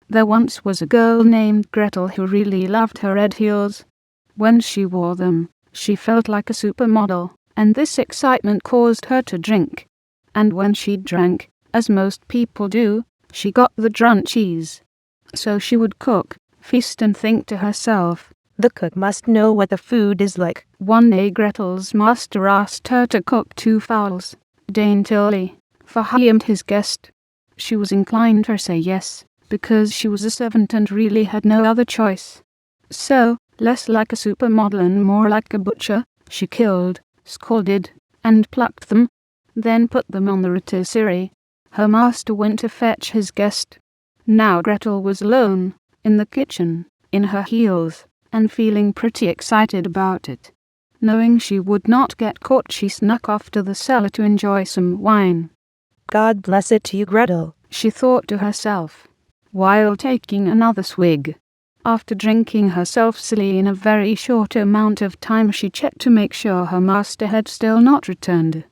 There once was a girl named Gretel who really loved her red heels. When she wore them, she felt like a supermodel, and this excitement caused her to drink. And when she drank, as most people do, she got the drunchies. So she would cook, feast and think to herself, "The cook must know what the food is like." One day Gretel's master asked her to cook 2 fowls, daintily, for he and his guest. She was inclined to say yes, because she was a servant and really had no other choice. So, less like a supermodel and more like a butcher, she killed, scalded, and plucked them, then put them on the rotisserie. Her master went to fetch his guest. Now Gretel was alone, in the kitchen, in her heels, and feeling pretty excited about it. Knowing she would not get caught, she snuck off to the cellar to enjoy some wine. "God bless it to you, Gretel," she thought to herself, while taking another swig. After drinking herself silly in a very short amount of time, she checked to make sure her master had still not returned.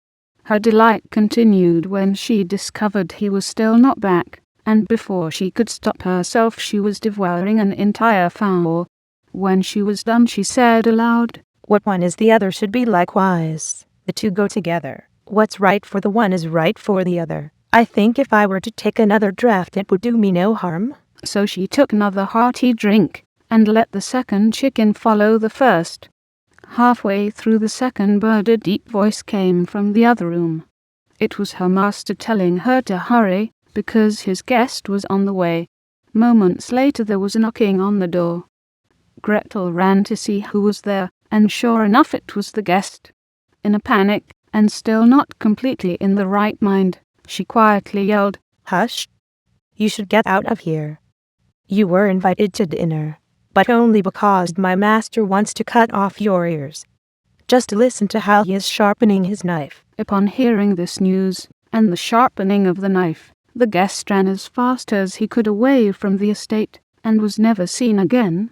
Her delight continued when she discovered he was still not back, and before she could stop herself she was devouring an entire fowl. When she was done she said aloud, "What one is the other should be likewise. The two go together. What's right for the one is right for the other. I think if I were to take another draught it would do me no harm." So she took another hearty drink, and let the second chicken follow the first. Halfway through the second bird a deep voice came from the other room. It was her master telling her to hurry, because his guest was on the way. Moments later there was a knocking on the door. Gretel ran to see who was there, and sure enough it was the guest. In a panic, and still not completely in the right mind, she quietly yelled, "Hush! You should get out of here. You were invited to dinner, but only because my master wants to cut off your ears. Just listen to how he is sharpening his knife." Upon hearing this news, and the sharpening of the knife, the guest ran as fast as he could away from the estate, and was never seen again.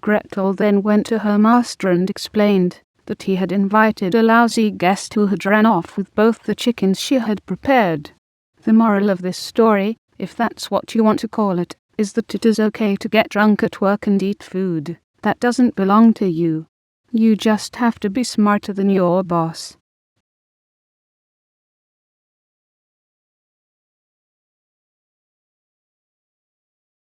Gretel then went to her master and explained that he had invited a lousy guest who had ran off with both the chickens she had prepared. The moral of this story, if that's what you want to call it, is that it is okay to get drunk at work and eat food that doesn't belong to you. You just have to be smarter than your boss.